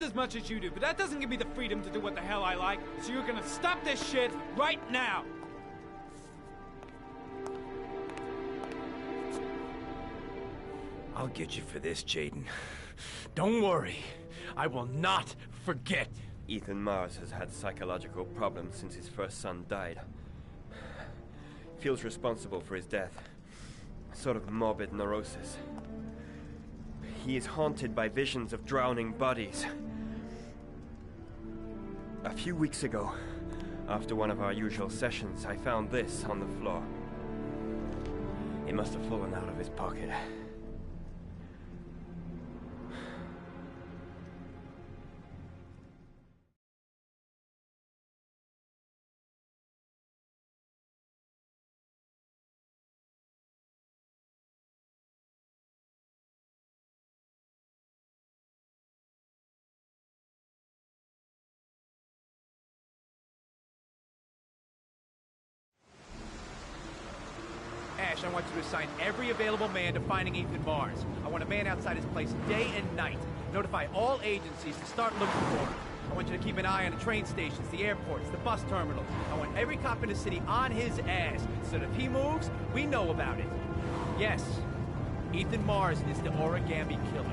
as much as you do, but that doesn't give me the freedom to do what the hell I like. So you're gonna stop this shit right now. I'll get you for this, Jaden. Don't worry. I will not forget. Ethan Mars has had psychological problems since his first son died. Feels responsible for his death. Sort of morbid neurosis. He is haunted by visions of drowning bodies. A few weeks ago, after one of our usual sessions, I found this on the floor. It must have fallen out of his pocket. Ash, I want you to assign every available man to finding Ethan Mars. I want a man outside his place day and night. Notify all agencies to start looking for him. I want you to keep an eye on the train stations, the airports, the bus terminals. I want every cop in the city on his ass, so that if he moves, we know about it. Yes, Ethan Mars is the origami killer.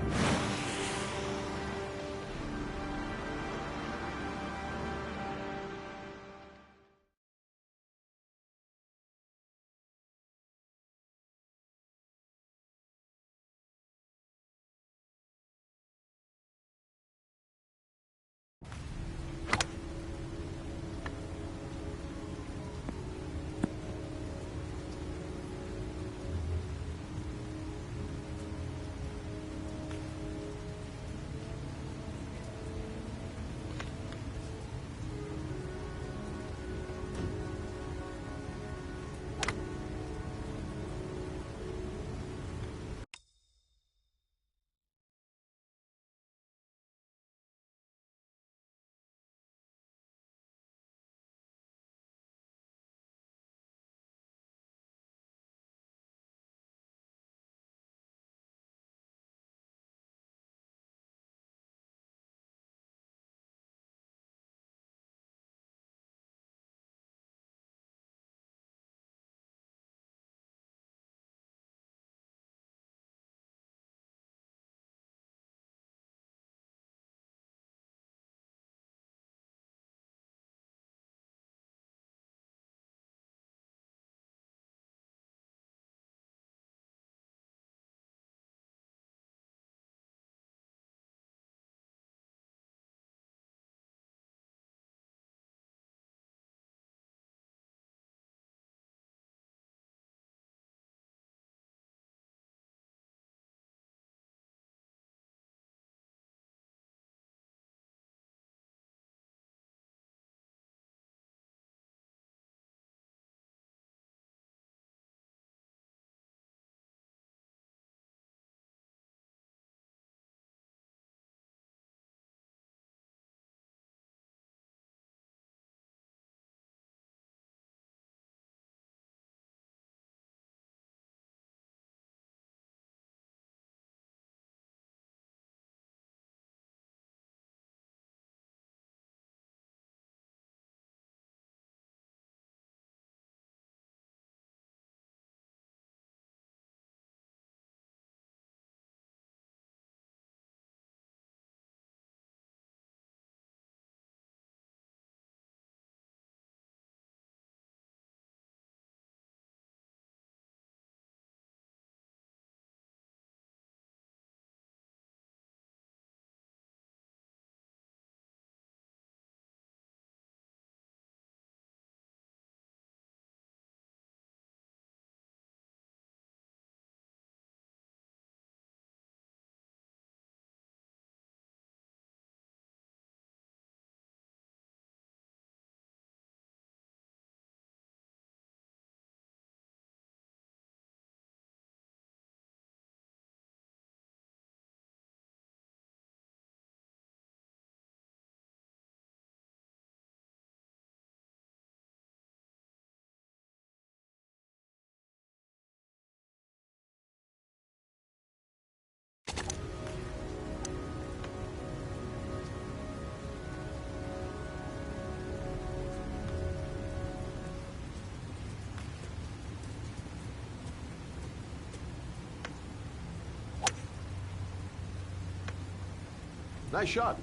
Nice shot.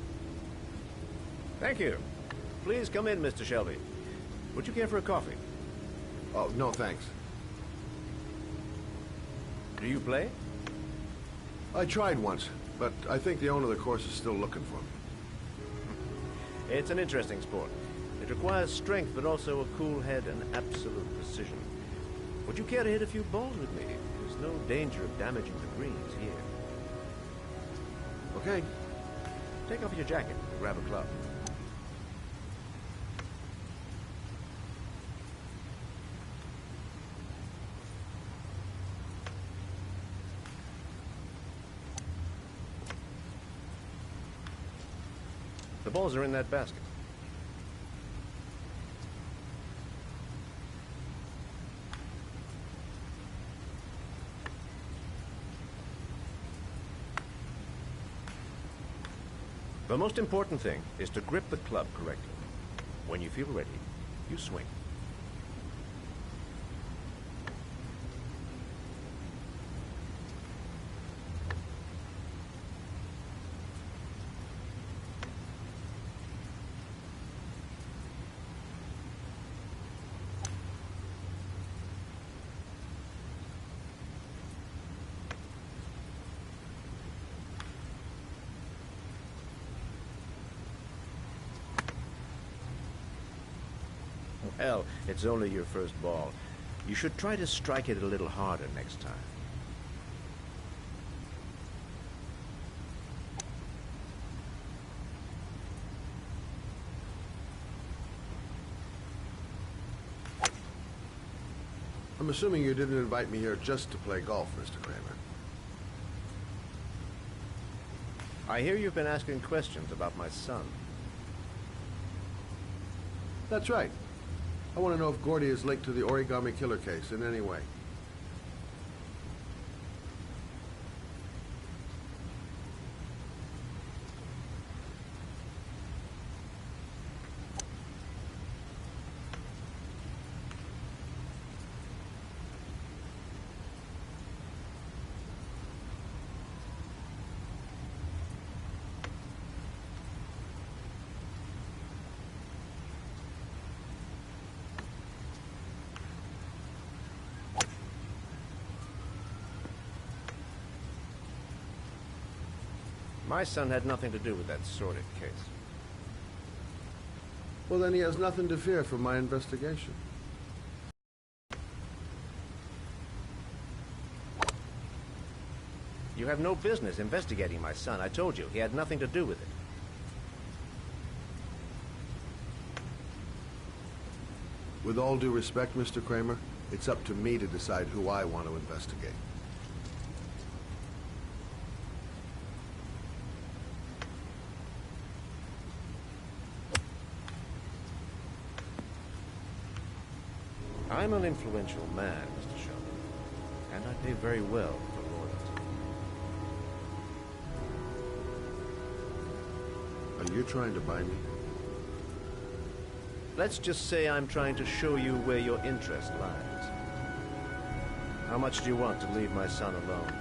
Thank you. Please come in, Mr. Shelby. Would you care for a coffee? Oh, no thanks. Do you play? I tried once, but I think the owner of the course is still looking for me. It's an interesting sport. It requires strength, but also a cool head and absolute precision. Would you care to hit a few balls with me? There's no danger of damaging the greens here. Okay. Take off your jacket and grab a club. The balls are in that basket. The most important thing is to grip the club correctly. When you feel ready, you swing. Well, it's only your first ball. You should try to strike it a little harder next time. I'm assuming you didn't invite me here just to play golf, Mr. Kramer. I hear you've been asking questions about my son. That's right. I want to know if Gordy is linked to the origami killer case in any way. My son had nothing to do with that sordid case. Well, then he has nothing to fear from my investigation. You have no business investigating my son. I told you, he had nothing to do with it. With all due respect, Mr. Kramer, it's up to me to decide who I want to investigate. I'm an influential man, Mr. Shelby, and I pay very well for loyalty. Are you trying to buy me? Let's just say I'm trying to show you where your interest lies. How much do you want to leave my son alone?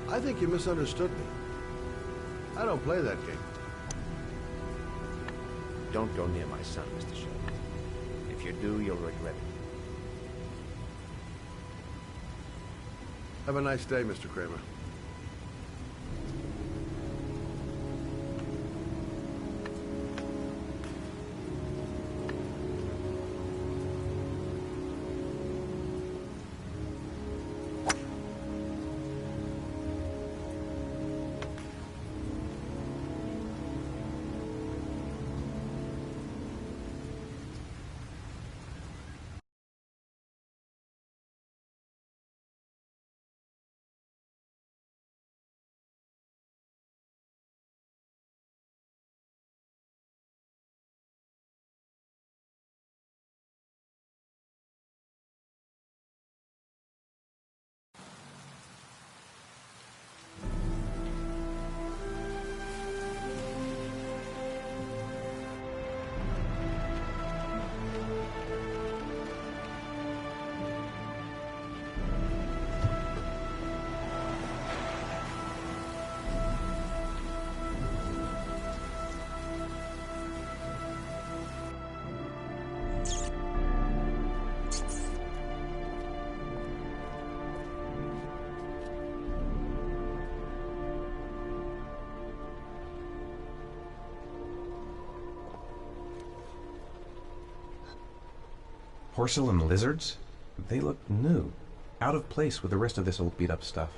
I think you misunderstood me. I don't play that game. Don't go near my son, Mr. Shelby. If you do, you'll regret it. Have a nice day, Mr. Kramer. porcelain lizards? They look new, out of place with the rest of this old beat-up stuff.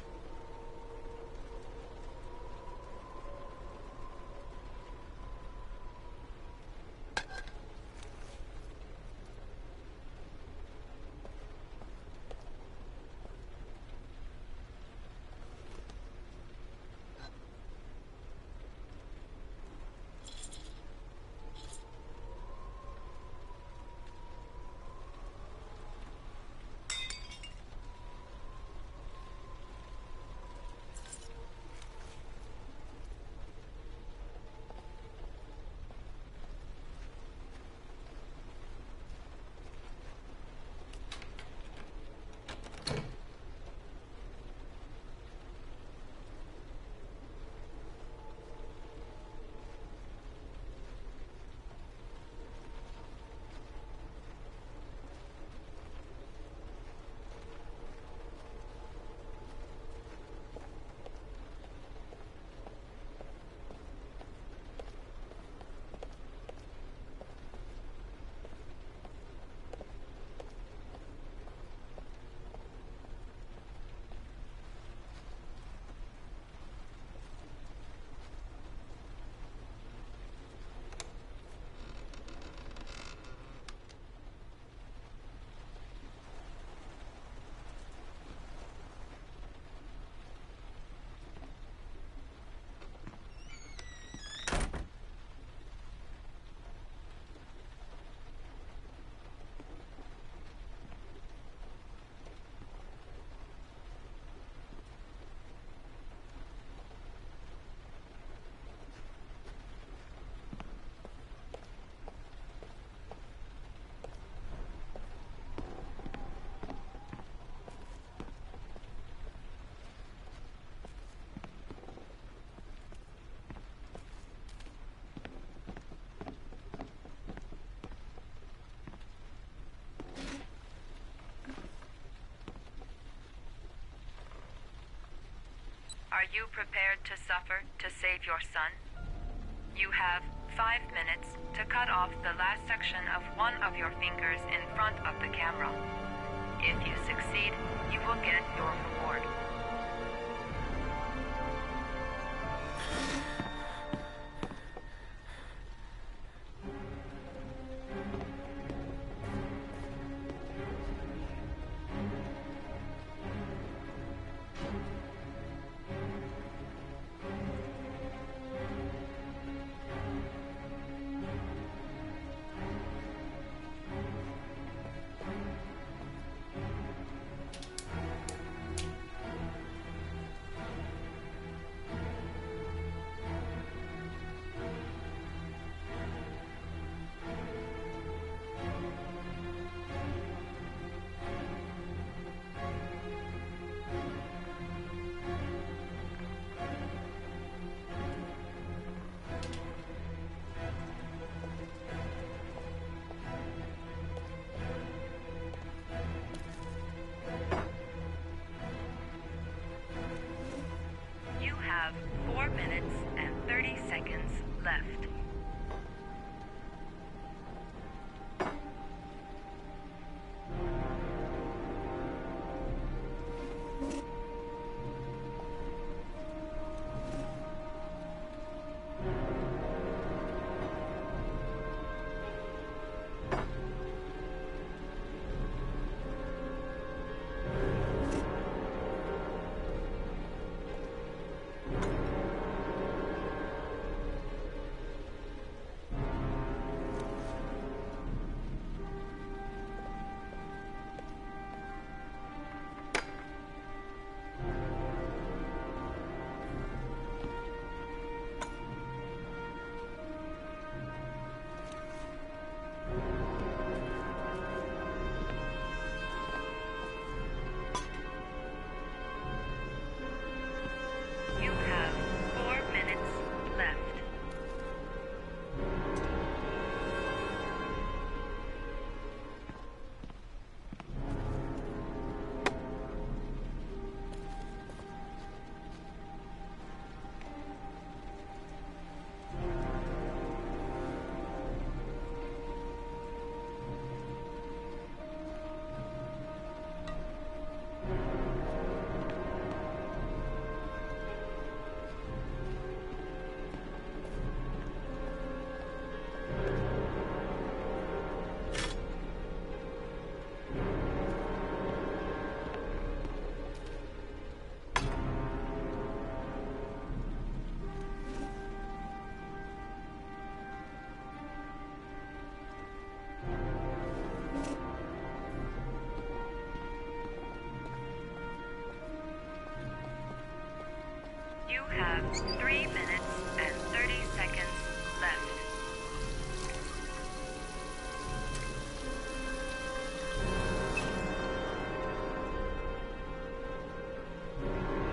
Are you prepared to suffer to save your son? You have 5 minutes to cut off the last section of one of your fingers in front of the camera. If you succeed, you will get your reward. You have 4 minutes and 30 seconds left. You have 3 minutes and 30 seconds left.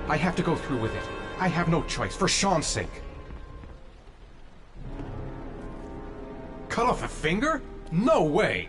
I have to go through with it. I have no choice, for Sean's sake. Cut off a finger? No way!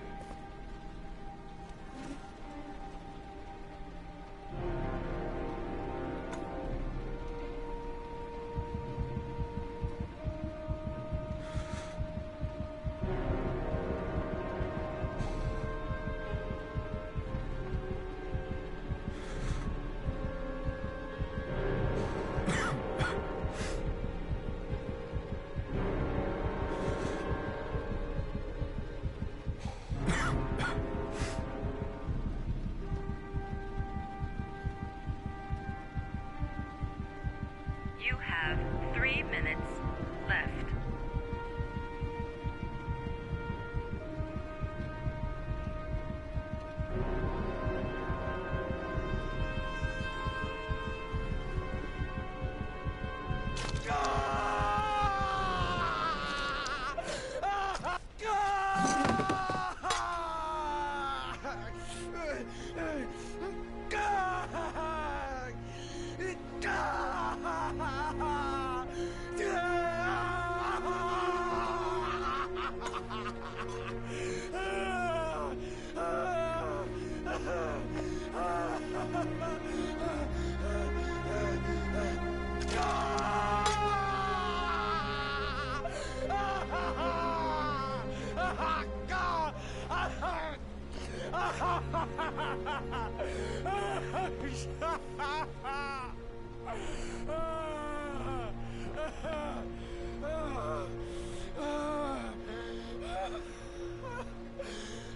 You have 3 minutes left.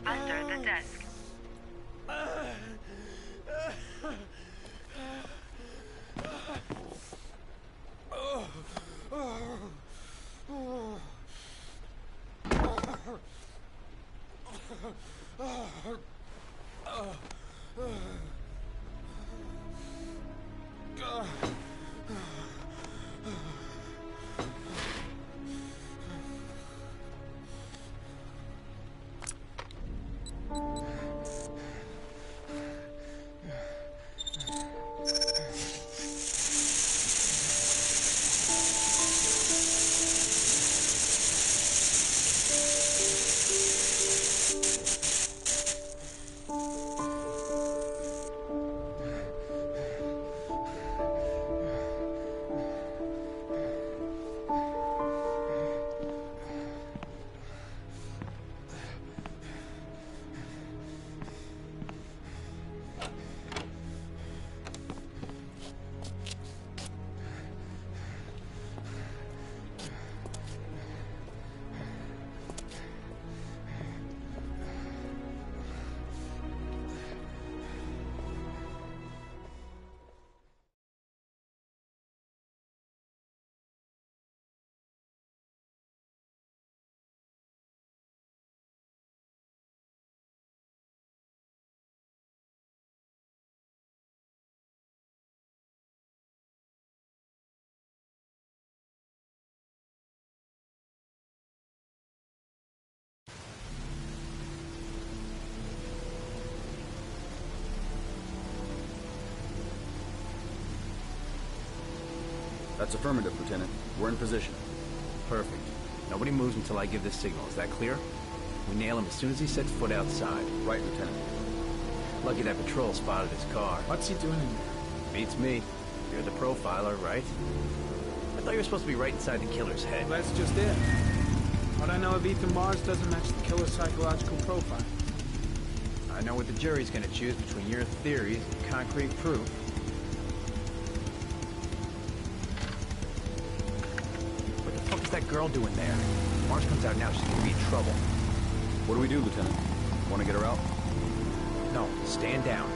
Under the desk. That's affirmative, Lieutenant. We're in position. Perfect. Nobody moves until I give the signal. Is that clear? We nail him as soon as he sets foot outside. Right, Lieutenant. Lucky that patrol spotted his car. What's he doing in there? Beats me. You're the profiler, right? I thought you were supposed to be right inside the killer's head. Well, that's just it. What I know of Ethan Mars doesn't match the killer's psychological profile. I know what the jury's gonna choose between your theories and concrete proof. What the fuck is that girl doing there? If Mars comes out now, she's gonna be in trouble. What do we do, Lieutenant? Want to get her out? No, stand down.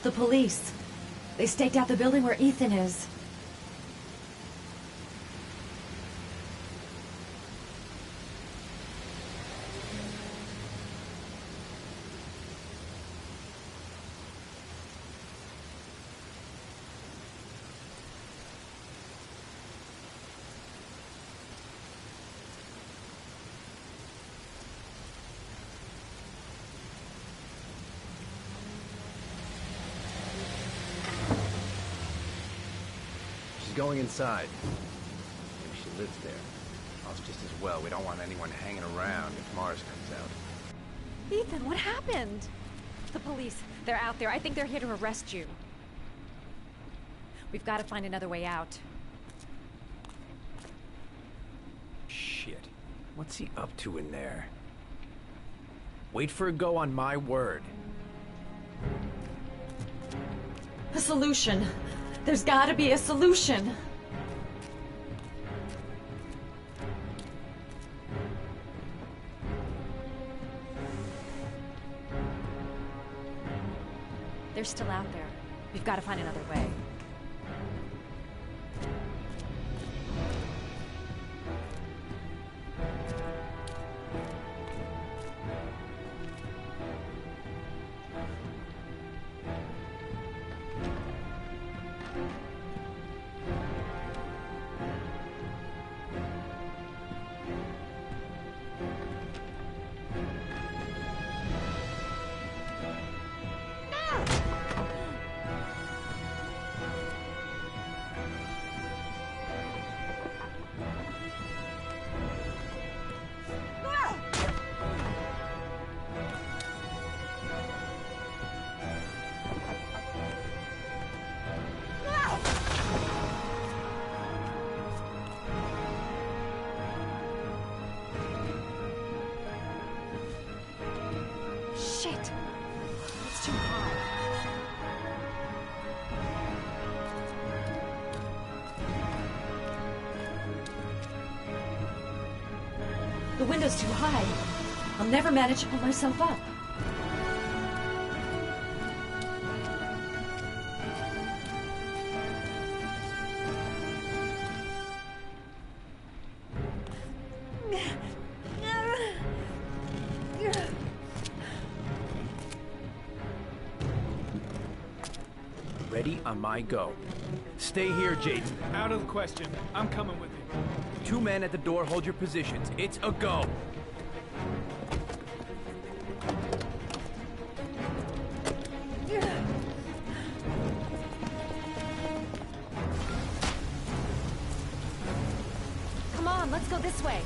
The police. They staked out the building where Ethan is. Going inside. Maybe she lives there. Well, it's just as well. We don't want anyone hanging around if Mars comes out. Ethan, what happened? The police. They're out there. I think they're here to arrest you. We've got to find another way out. Shit. What's he up to in there? Wait for a go on my word. A solution. There's gotta be a solution. They're still out there. We've got to find another way. The window's too high. I'll never manage to pull myself up. Ready on my go. Stay here, Jaden. Out of the question. I'm coming with you. 2 men at the door, hold your positions. It's a go. Come on, let's go this way.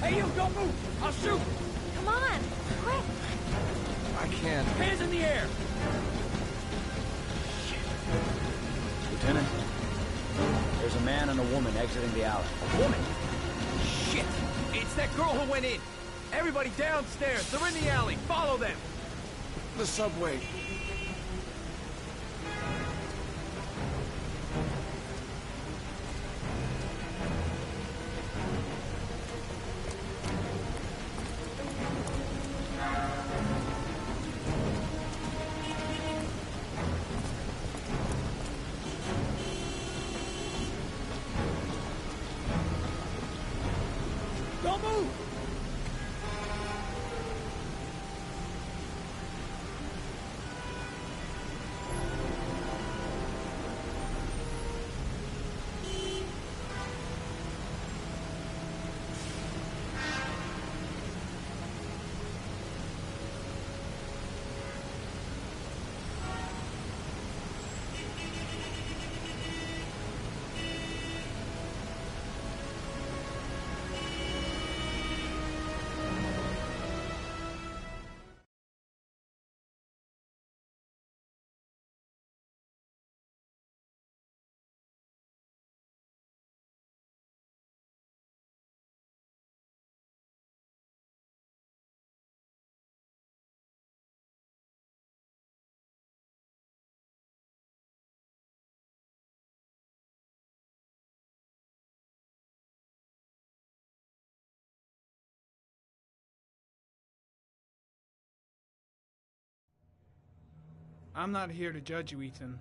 Hey, you, don't move! I'll shoot! Come on, quick! I can't. Hands in the air! Lieutenant, there's a man and a woman exiting the alley. A woman? Shit! It's that girl who went in! Everybody downstairs! They're in the alley! Follow them! The subway. Don't move! I'm not here to judge you, Ethan.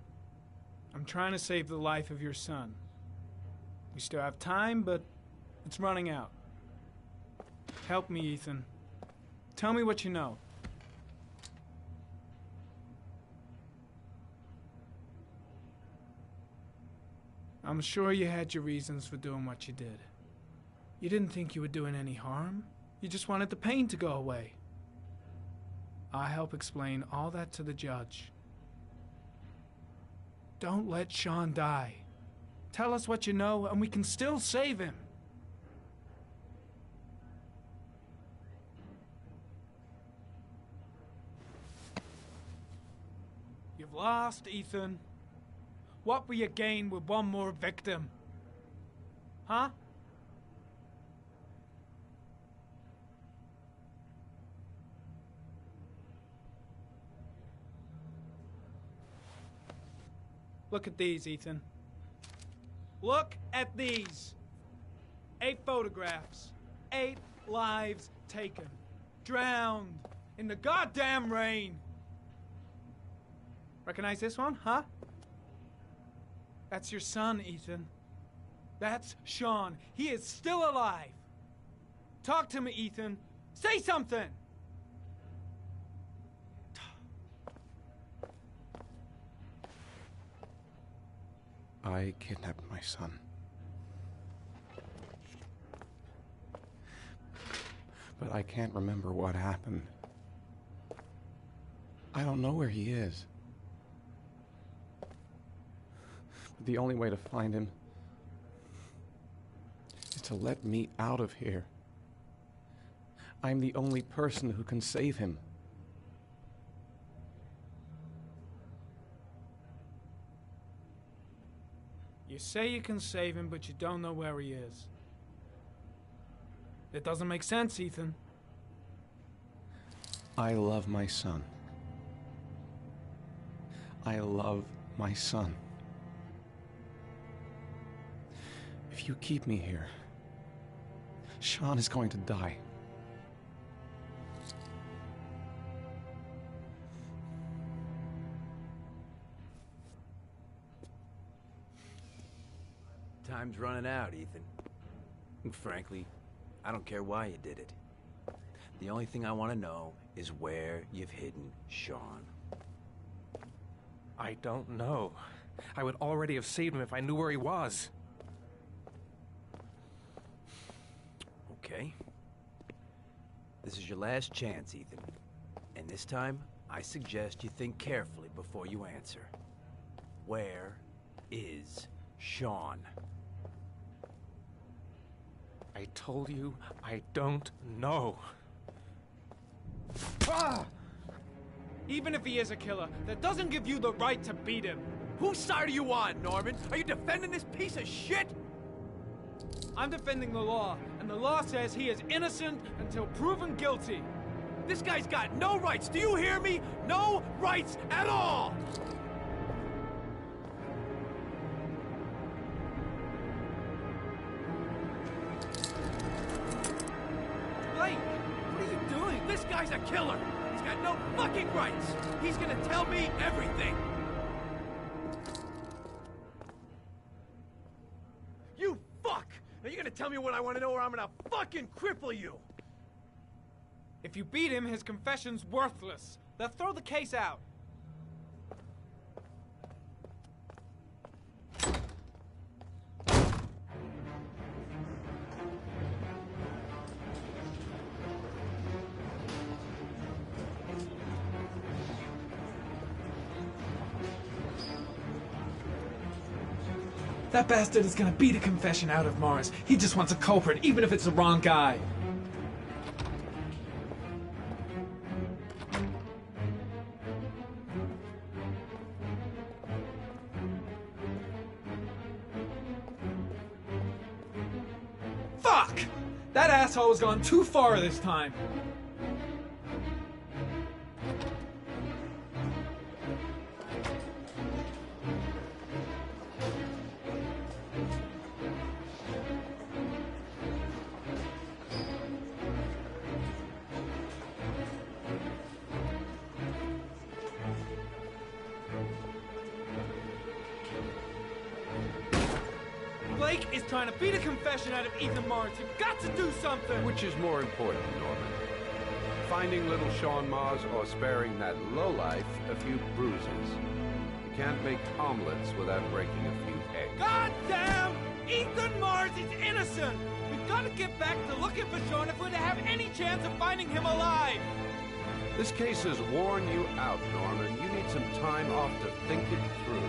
I'm trying to save the life of your son. We still have time, but it's running out. Help me, Ethan. Tell me what you know. I'm sure you had your reasons for doing what you did. You didn't think you were doing any harm. You just wanted the pain to go away. I'll help explain all that to the judge. Don't let Sean die. Tell us what you know, and we can still save him. You've lost, Ethan. What will you gain with one more victim? Huh? Look at these, Ethan. Look at these. 8 photographs. 8 lives taken. Drowned in the goddamn rain. Recognize this one, huh? That's your son, Ethan. That's Sean. He is still alive. Talk to me, Ethan. Say something! I kidnapped my son. But I can't remember what happened. I don't know where he is. But the only way to find him is to let me out of here. I'm the only person who can save him. You say you can save him, but you don't know where he is. It doesn't make sense, Ethan. I love my son. I love my son. If you keep me here, Sean is going to die. Time's running out, Ethan. And frankly, I don't care why you did it. The only thing I want to know is where you've hidden Sean. I don't know. I would already have saved him if I knew where he was. Okay. This is your last chance, Ethan. And this time, I suggest you think carefully before you answer. Where is Sean? I told you I don't know. Ah! Even if he is a killer, that doesn't give you the right to beat him. Whose side are you on, Norman? Are you defending this piece of shit? I'm defending the law, and the law says he is innocent until proven guilty. This guy's got no rights, do you hear me? No rights at all! Blake, what are you doing? This guy's a killer! He's got no fucking rights! He's gonna tell me everything! You fuck! Are you gonna tell me what I want to know, or I'm gonna fucking cripple you? If you beat him, his confession's worthless. They'll throw the case out. That bastard is gonna beat a confession out of Morris. He just wants a culprit, even if it's the wrong guy. Fuck! That asshole has gone too far this time. Blake is trying to beat a confession out of Ethan Mars. You've got to do something! Which is more important, Norman? Finding little Sean Mars or sparing that lowlife a few bruises? You can't make omelets without breaking a few eggs. God damn! Ethan Mars is innocent! We've got to get back to looking for Sean if we're to have any chance of finding him alive! This case has worn you out, Norman. You need some time off to think it through.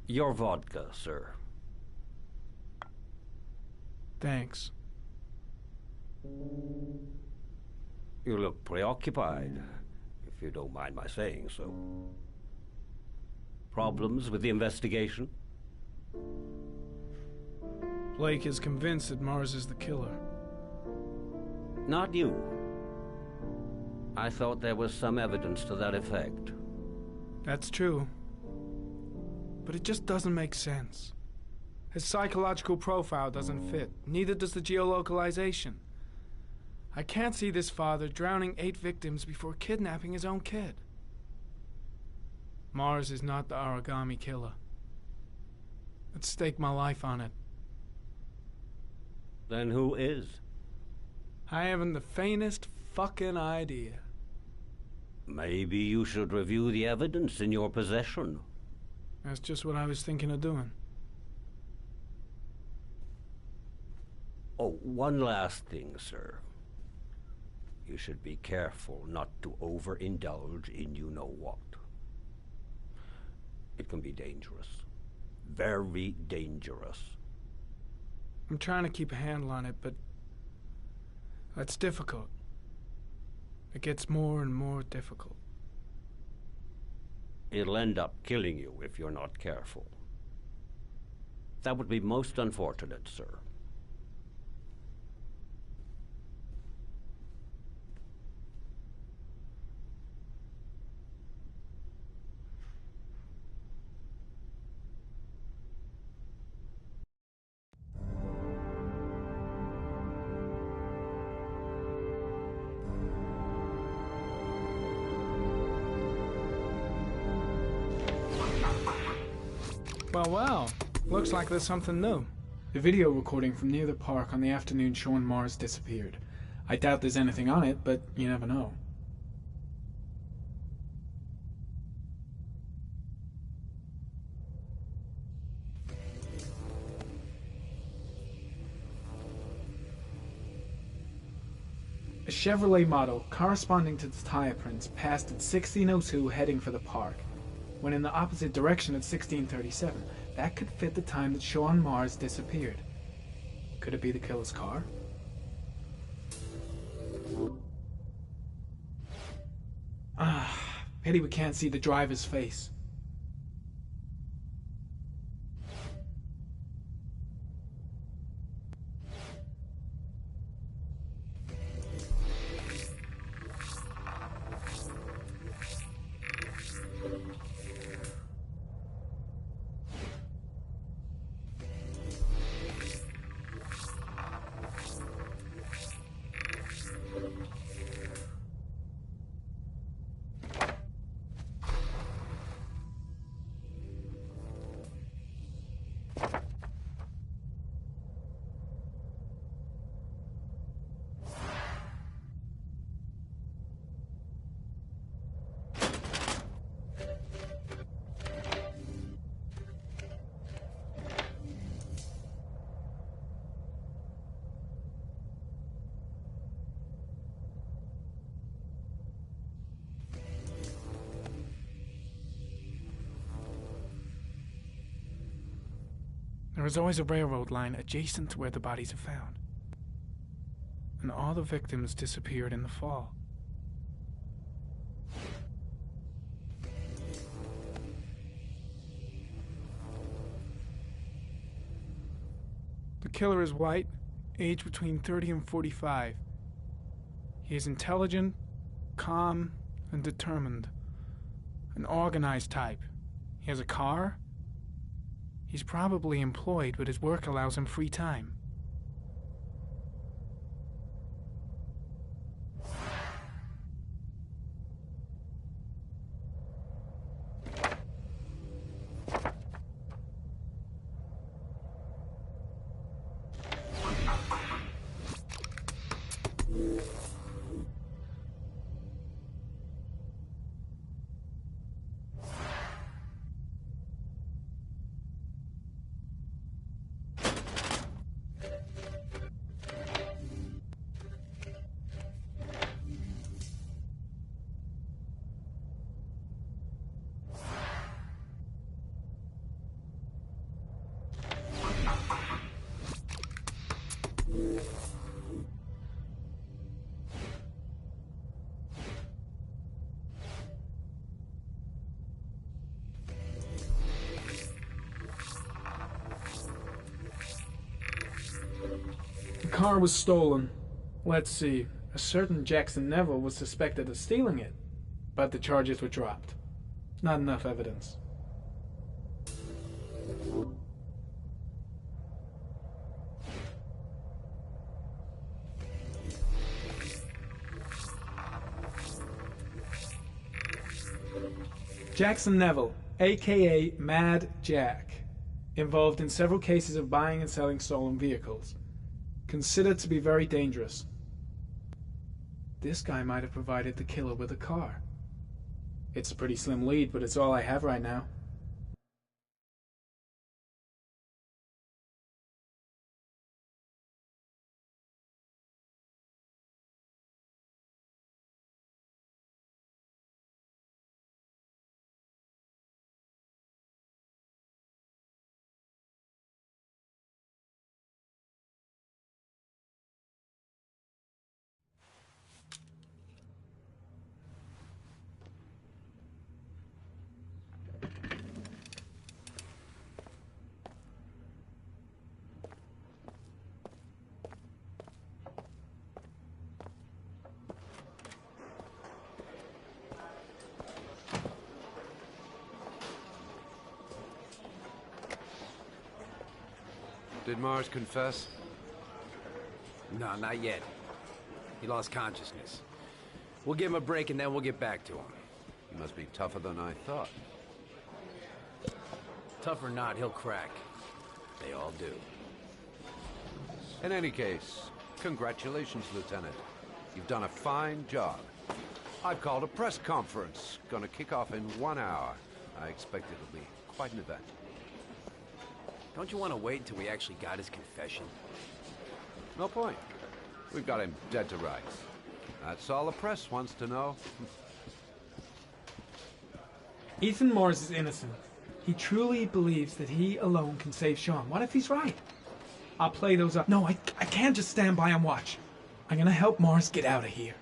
Your vodka, sir. Thanks. You look preoccupied, if you don't mind my saying so. Problems with the investigation? Blake is convinced that Mars is the killer. Not you. I thought there was some evidence to that effect. That's true. But it just doesn't make sense. His psychological profile doesn't fit. Neither does the geolocalization. I can't see this father drowning 8 victims before kidnapping his own kid. Mars is not the origami killer. I'd stake my life on it. Then who is? I haven't the faintest fucking idea. Maybe you should review the evidence in your possession. That's just what I was thinking of doing. Oh, one last thing, sir. You should be careful not to overindulge in you-know-what. It can be dangerous. Very dangerous. I'm trying to keep a handle on it, but that's difficult. It gets more and more difficult. It'll end up killing you if you're not careful. That would be most unfortunate, sir. Well, looks like there's something new. The video recording from near the park on the afternoon Sean Mars disappeared. I doubt there's anything on it, but you never know. A Chevrolet model corresponding to the tire prints passed at 1602 heading for the park, when in the opposite direction at 1637. That could fit the time that Sean Mars disappeared. Could it be the killer's car? Pity we can't see the driver's face. There is always a railroad line adjacent to where the bodies are found. And all the victims disappeared in the fall. The killer is white, aged between 30 and 45. He is intelligent, calm, and determined. An organized type. He has a car. He's probably employed, but his work allows him free time. The car was stolen. Let's see. A certain Jackson Neville was suspected of stealing it, but the charges were dropped. Not enough evidence. Jackson Neville, aka Mad Jack, involved in several cases of buying and selling stolen vehicles. Considered to be very dangerous. This guy might have provided the killer with a car. It's a pretty slim lead, but it's all I have right now. Did Mars confess? No, not yet. He lost consciousness. We'll give him a break and then we'll get back to him. He must be tougher than I thought. Tough or not, he'll crack. They all do. In any case, congratulations, Lieutenant. You've done a fine job. I've called a press conference. Gonna kick off in 1 hour. I expect it'll be quite an event. Don't you want to wait until we actually got his confession? No point. We've got him dead to rights. That's all the press wants to know. Ethan Mars is innocent. He truly believes that he alone can save Sean. What if he's right? I'll play those up. No, I can't just stand by and watch. I'm gonna help Mars get out of here.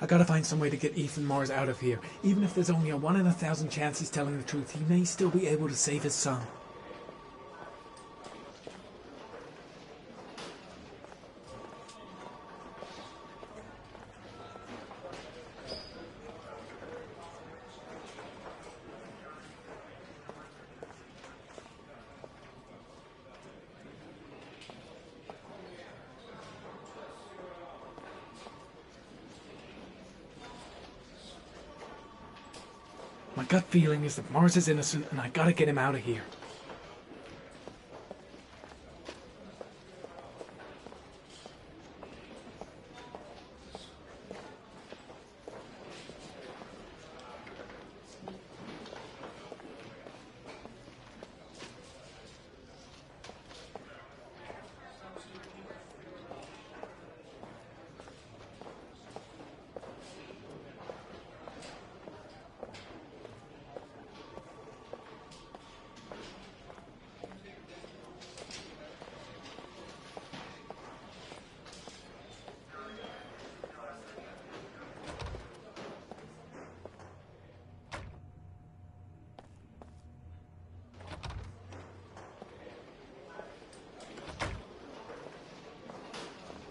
I gotta find some way to get Ethan Mars out of here. Even if there's only a 1 in 1,000 chance he's telling the truth, he may still be able to save his son. My gut feeling is that Mars is innocent, and I gotta get him out of here.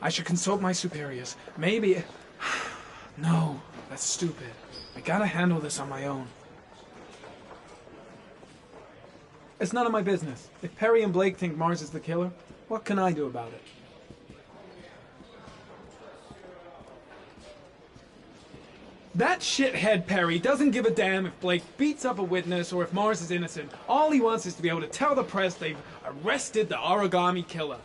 I should consult my superiors. Maybe... No, that's stupid. I gotta handle this on my own. It's none of my business. If Perry and Blake think Mars is the killer, what can I do about it? That shithead Perry doesn't give a damn if Blake beats up a witness or if Mars is innocent. All he wants is to be able to tell the press they've arrested the origami killer.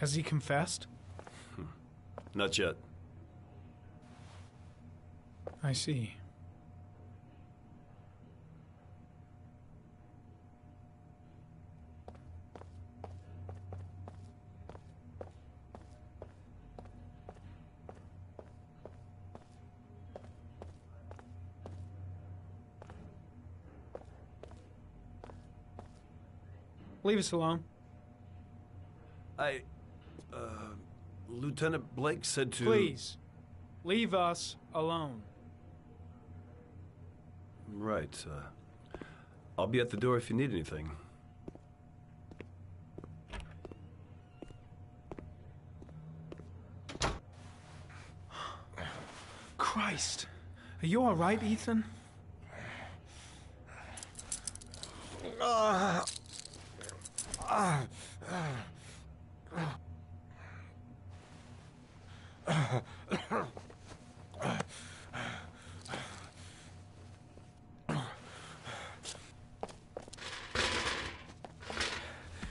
Has he confessed? Not yet. I see. Leave us alone. Lieutenant Blake said to... Please, leave us alone. Right. I'll be at the door if you need anything. Christ. Are you all right, Ethan?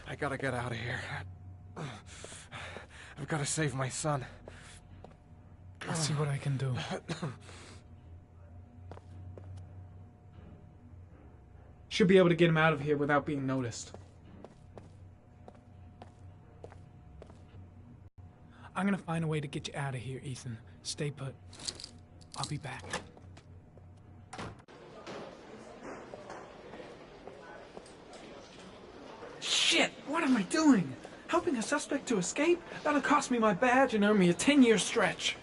I gotta get out of here. I've gotta save my son. I'll see what I can do. Should be able to get him out of here without being noticed. I'm gonna find a way to get you out of here, Ethan. Stay put. I'll be back. Shit! What am I doing? Helping a suspect to escape? That'll cost me my badge and earn me a 10-year stretch.